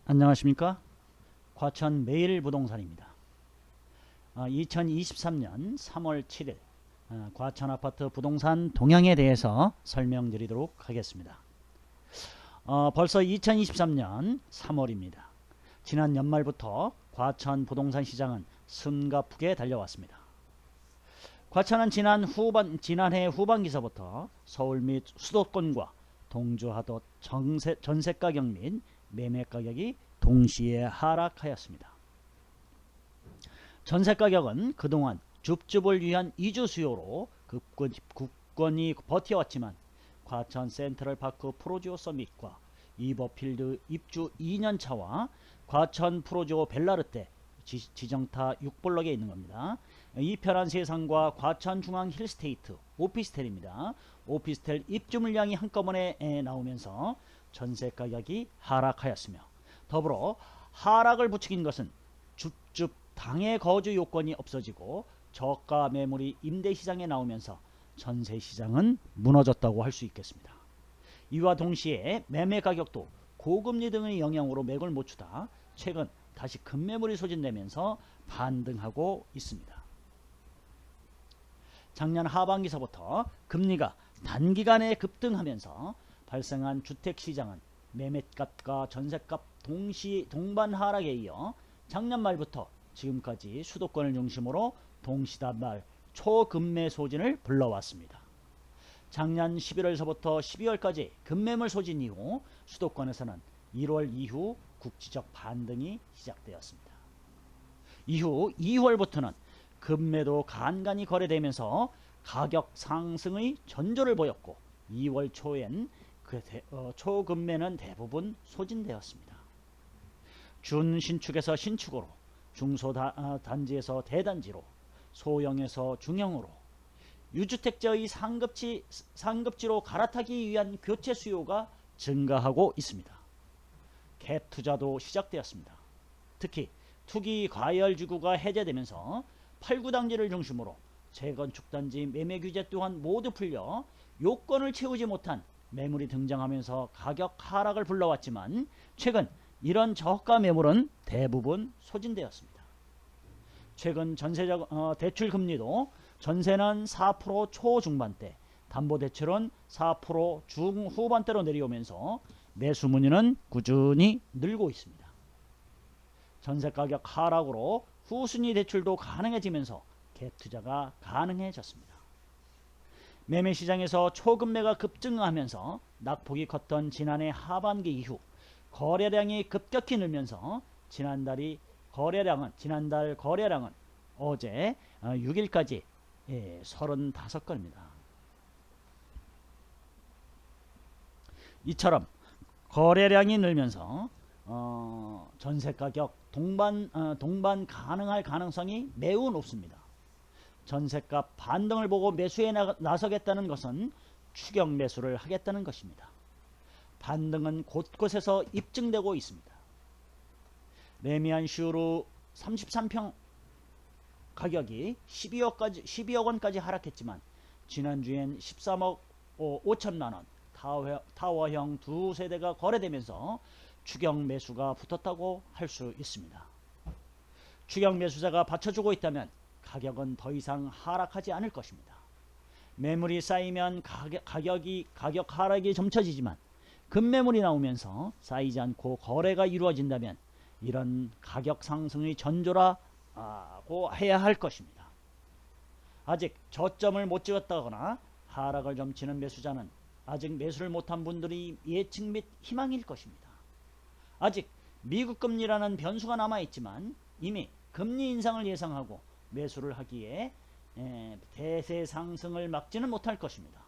안녕하십니까? 과천 매일부동산입니다. 2023년 3월 7일 과천 아파트 부동산 동향에 대해서 설명드리도록 하겠습니다. 벌써 2023년 3월입니다. 지난 연말부터 과천 부동산 시장은 숨가쁘게 달려왔습니다. 과천은 지난해 후반기서부터 서울 및 수도권과 동조하던 전세가격 및 매매가격이 동시에 하락하였습니다. 전세가격은 그동안 줍줍을 위한 이주 수요로 굳건히 버텨왔지만 과천 센트럴파크 프로지오 서밋과 이버필드 입주 2년차와 과천 프로지오 벨라르테 지정타 6블럭에 있는 겁니다. 이 편한 세상과 과천 중앙 힐스테이트 오피스텔입니다. 오피스텔 입주 물량이 한꺼번에 나오면서 전세 가격이 하락하였으며, 더불어 하락을 부추긴 것은 줍줍 당해 거주 요건이 없어지고 저가 매물이 임대시장에 나오면서 전세시장은 무너졌다고 할 수 있겠습니다. 이와 동시에 매매 가격도 고금리 등의 영향으로 맥을 못 추다 최근 다시 급매물이 소진되면서 반등하고 있습니다. 작년 하반기서부터 금리가 단기간에 급등하면서 발생한 주택시장은 매매값과 전세값 동반 하락에 이어 작년 말부터 지금까지 수도권을 중심으로 동시다발 초급매 소진을 불러왔습니다. 작년 11월서부터 12월까지 급매물 소진 이후 수도권에서는 1월 이후 국지적 반등이 시작되었습니다. 이후 2월부터는 급매도 간간히 거래되면서 가격 상승의 전조를 보였고 2월 초엔 초급매는 대부분 소진되었습니다. 준신축에서 신축으로, 중소단지에서 대단지로, 소형에서 중형으로, 유주택자의 상급지로 갈아타기 위한 교체 수요가 증가하고 있습니다. 갭 투자도 시작되었습니다. 특히 투기 과열지구가 해제되면서 8구 단지를 중심으로 재건축 단지 매매 규제 또한 모두 풀려 요건을 채우지 못한 매물이 등장하면서 가격 하락을 불러왔지만 최근 이런 저가 매물은 대부분 소진되었습니다. 최근 대출 금리도 전세는 4% 초중반대, 담보대출은 4% 중후반대로 내려오면서 매수 문의는 꾸준히 늘고 있습니다. 전세가격 하락으로 후순위 대출도 가능해지면서 갭 투자가 가능해졌습니다. 매매시장에서 초급매가 급증하면서 낙폭이 컸던 지난해 하반기 이후 거래량이 급격히 늘면서 지난달 거래량은 어제 6일까지 35건입니다. 이처럼 거래량이 늘면서 전세가격 동반 가능할 가능성이 매우 높습니다. 전세값 반등을 보고 매수에 나서겠다는 것은 추격 매수를 하겠다는 것입니다. 반등은 곳곳에서 입증되고 있습니다. 매매한 시우로 33평 가격이 12억 원까지 하락했지만 지난주엔 13억 5천만원 타워형 두 세대가 거래되면서 추격 매수가 붙었다고 할 수 있습니다. 추격 매수자가 받쳐주고 있다면 가격은 더 이상 하락하지 않을 것입니다. 매물이 쌓이면 가격 하락이 점쳐지지만 급매물이 나오면서 쌓이지 않고 거래가 이루어진다면 이런 가격 상승의 전조라고 해야 할 것입니다. 아직 저점을 못 찍었다거나 하락을 점치는 매수자는 아직 매수를 못한 분들이 예측 및 희망일 것입니다. 아직 미국 금리라는 변수가 남아있지만 이미 금리 인상을 예상하고 매수를 하기에 대세 상승을 막지는 못할 것입니다.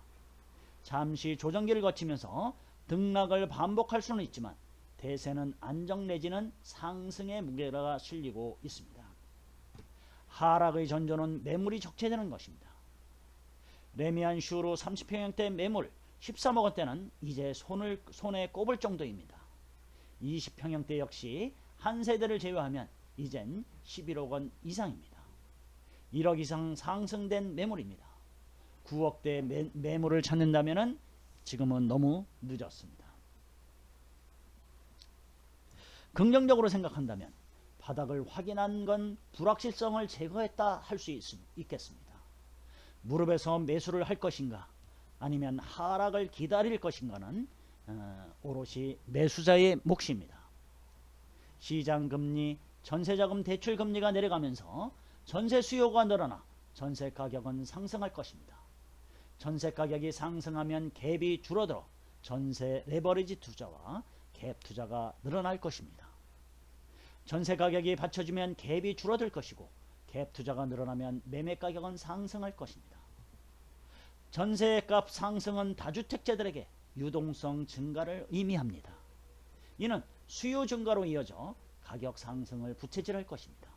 잠시 조정기를 거치면서 등락을 반복할 수는 있지만 대세는 안정 내지는 상승의 무게가 실리고 있습니다. 하락의 전조는 매물이 적체되는 것입니다. 레미안 슈로 30평형대 매물 13억 원대는 이제 손에 꼽을 정도입니다. 20평형대 역시 한 세대를 제외하면 이젠 11억 원 이상입니다. 1억 이상 상승된 매물입니다. 9억대 매물을 찾는다면 지금은 너무 늦었습니다. 긍정적으로 생각한다면 바닥을 확인한 건 불확실성을 제거했다 할 수 있겠습니다. 무릎에서 매수를 할 것인가 아니면 하락을 기다릴 것인가는 오롯이 매수자의 몫입니다. 시장금리, 전세자금 대출금리가 내려가면서 전세 수요가 늘어나 전세 가격은 상승할 것입니다. 전세 가격이 상승하면 갭이 줄어들어 전세 레버리지 투자와 갭 투자가 늘어날 것입니다. 전세 가격이 받쳐주면 갭이 줄어들 것이고 갭 투자가 늘어나면 매매 가격은 상승할 것입니다. 전세값 상승은 다주택자들에게 유동성 증가를 의미합니다. 이는 수요 증가로 이어져 가격 상승을 부채질할 것입니다.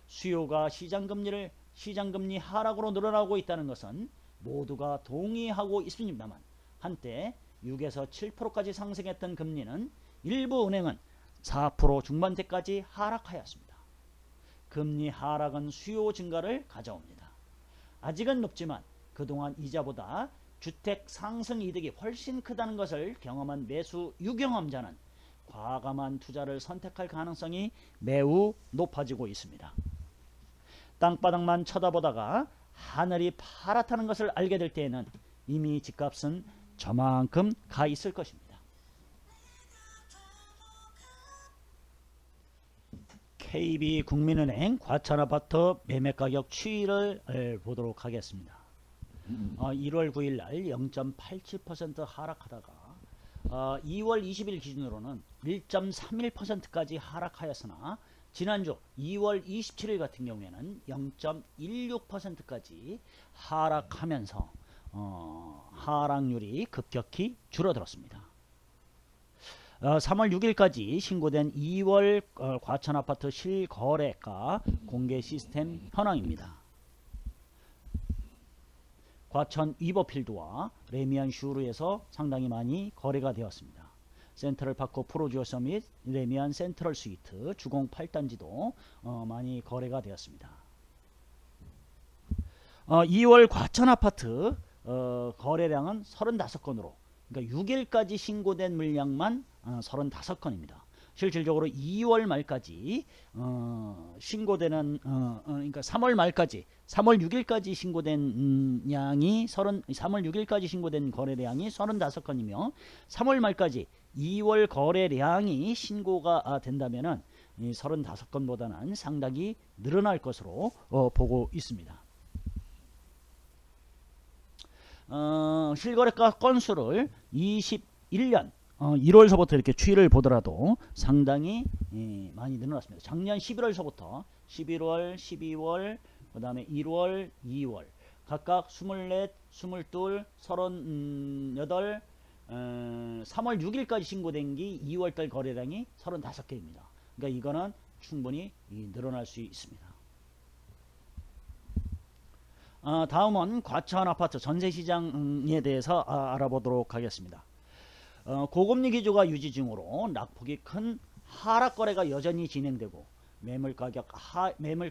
수요가 시장금리 하락으로 늘어나고 있다는 것은 모두가 동의하고 있습니다만 한때 6에서 7%까지 상승했던 금리는 일부 은행은 4% 중반대까지 하락하였습니다. 금리 하락은 수요 증가를 가져옵니다. 아직은 높지만 그동안 이자보다 주택 상승 이득이 훨씬 크다는 것을 경험한 매수 유경험자는 과감한 투자를 선택할 가능성이 매우 높아지고 있습니다. 땅바닥만 쳐다보다가 하늘이 파랗다는 것을 알게 될 때에는 이미 집값은 저만큼 가 있을 것입니다. KB국민은행 과천아파트 매매가격 추이를 보도록 하겠습니다. 1월 9일 날 0.87% 하락하다가 2월 20일 기준으로는 1.31%까지 하락하였으나 지난주 2월 27일 같은 경우에는 0.16%까지 하락하면서 하락률이 급격히 줄어들었습니다. 3월 6일까지 신고된 2월 과천아파트 실거래가 공개 시스템 현황입니다. 과천 위버필드와 레미안 슈르에서 상당히 많이 거래가 되었습니다. 센트럴파크 프로지오 서밋, 레미안 센트럴 스위트, 주공 8단지도 많이 거래가 되었습니다. 2월 과천아파트 거래량은 35건으로 그러니까 6일까지 신고된 물량만 35건입니다. 실질적으로 2월 말까지 신고되는 그러니까 3월 말까지 3월 6일까지 신고된 양이 3월 6일까지 신고된 거래량이 35건이며 3월 말까지 2월 거래량이 신고가 된다면은 이 35건보다는 상당히 늘어날 것으로 보고 있습니다. 실거래가 건수를 21년 1월서부터 이렇게 추이를 보더라도 상당히 많이 늘어났습니다. 작년 11월서부터 11월, 12월, 그 다음에 1월, 2월 각각 24, 22, 38, 3월 6일까지 신고된 게 2월달 거래량이 35개입니다. 그러니까 이거는 충분히 늘어날 수 있습니다. 다음은 과천 아파트 전세시장에 대해서 알아보도록 하겠습니다. 고금리 기조가 유지 중으로 낙폭이 큰 하락 거래가 여전히 진행되고 매물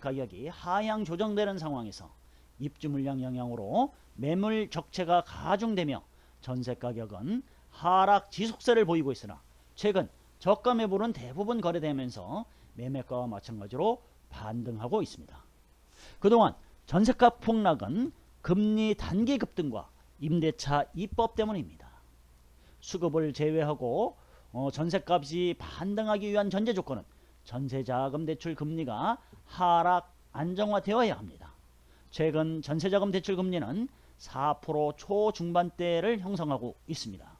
가격이 하향 조정되는 상황에서 입주 물량 영향으로 매물 적체가 가중되며 전세 가격은 하락 지속세를 보이고 있으나 최근 저가 매물은 대부분 거래되면서 매매가와 마찬가지로 반등하고 있습니다. 그동안 전세값 폭락은 금리 단기 급등과 임대차 입법 때문입니다. 수급을 제외하고 전세값이 반등하기 위한 전제 조건은 전세자금 대출 금리가 하락 안정화되어야 합니다. 최근 전세자금 대출 금리는 4% 초중반대를 형성하고 있습니다.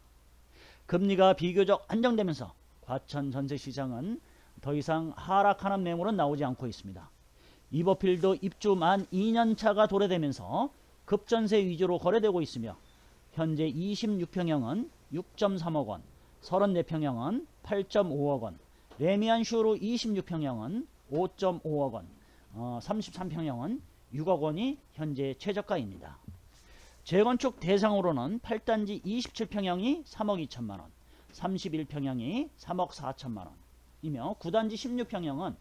금리가 비교적 안정되면서 과천 전세시장은 더 이상 하락하는 매물은 나오지 않고 있습니다. 이버필드 입주 만 2년차가 도래되면서 급전세 위주로 거래되고 있으며 현재 26평형은 6.3억 원, 34평형은 8.5억 원, 레미안 슈르 26평형은 5.5억 원, 33평형은 6억 원이 현재 최저가입니다. 재건축 대상으로는 8단지 27평형이 3억 2천만 원, 31평형이 3억 4천만 원이며 9단지 16평형은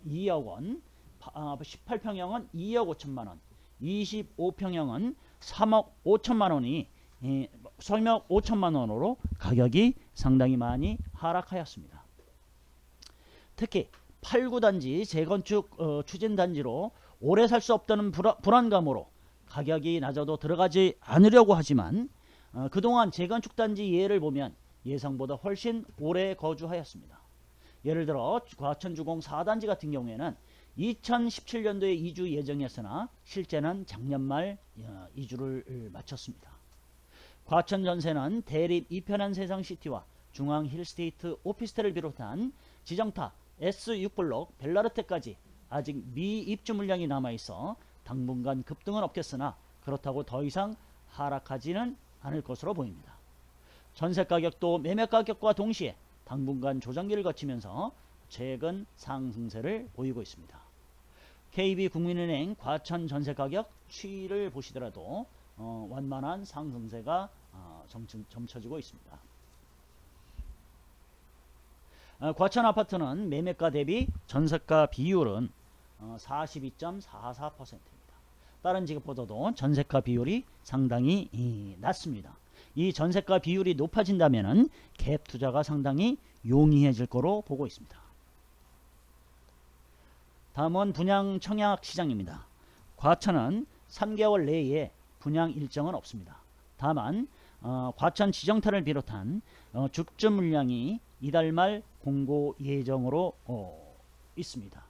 2억 원, 18평형은 2억 5천만 원, 25평형은 3억 5천만 원이 3억 5천만 원으로 가격이 상당히 많이 하락하였습니다. 특히 8구 단지 재건축 추진 단지로 오래 살 수 없다는 불안감으로 가격이 낮아도 들어가지 않으려고 하지만 그동안 재건축 단지 예를 보면 예상보다 훨씬 오래 거주하였습니다. 예를 들어 과천주공 4단지 같은 경우에는 2017년도에 이주 예정이었으나 실제는 작년 말 이주를 마쳤습니다. 과천 전세는 대립 이편한 세상시티와 중앙 힐스테이트 오피스텔을 비롯한 지정타 S6블록 벨라르테까지 아직 미입주 물량이 남아있어 당분간 급등은 없겠으나 그렇다고 더 이상 하락하지는 않을 것으로 보입니다. 전세 가격도 매매 가격과 동시에 당분간 조정기를 거치면서 최근 상승세를 보이고 있습니다. KB국민은행 과천 전세 가격 추이를 보시더라도 완만한 상승세가 점쳐지고 있습니다. 과천 아파트는 매매가 대비 전세가 비율은 42.44%입니다. 다른 지역보다도 전세가 비율이 상당히 낮습니다. 이 전세가 비율이 높아진다면 갭 투자가 상당히 용이해질 거로 보고 있습니다. 다음은 분양 청약 시장입니다. 과천은 3개월 내에 분양 일정은 없습니다. 다만 과천 지정타를 비롯한 줍줍 물량이 이달 말 공고 예정으로 있습니다.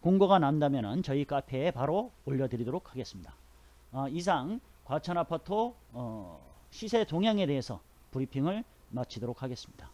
공고가 난다면 저희 카페에 바로 올려드리도록 하겠습니다. 이상 과천 아파트 시세 동향에 대해서 브리핑을 마치도록 하겠습니다.